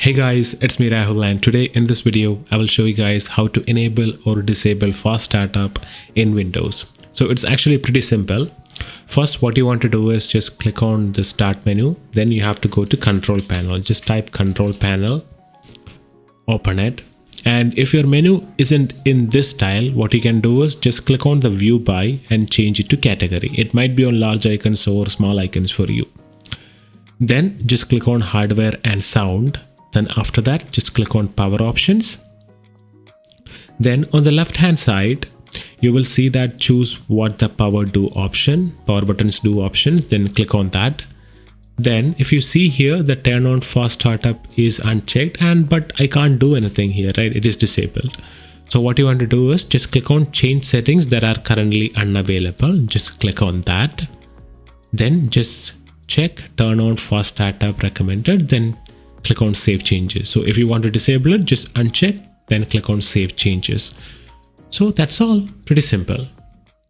Hey guys, it's me Rahul, and today in this video I will show you guys how to enable or disable fast startup in Windows. So it's actually pretty simple. First, what you want to do is just click on the start menu, then you have to go to control panel. Just type control panel, open it, and if your menu isn't in this style, what you can do is just click on the view by and change it to category. It might be on large icons or small icons for you. Then just click on hardware and sound. Then after that, just click on power options. Then on the left hand side, you will see that choose what the power buttons do options. Then click on that. Then if you see here, the turn on fast startup is unchecked, but I can't do anything here, right? It is disabled. So what you want to do is just click on change settings that are currently unavailable. Just click on that. Then just check turn on fast startup recommended. Then click on save changes. So if you want to disable it, just uncheck, then click on save changes. So that's all, pretty simple.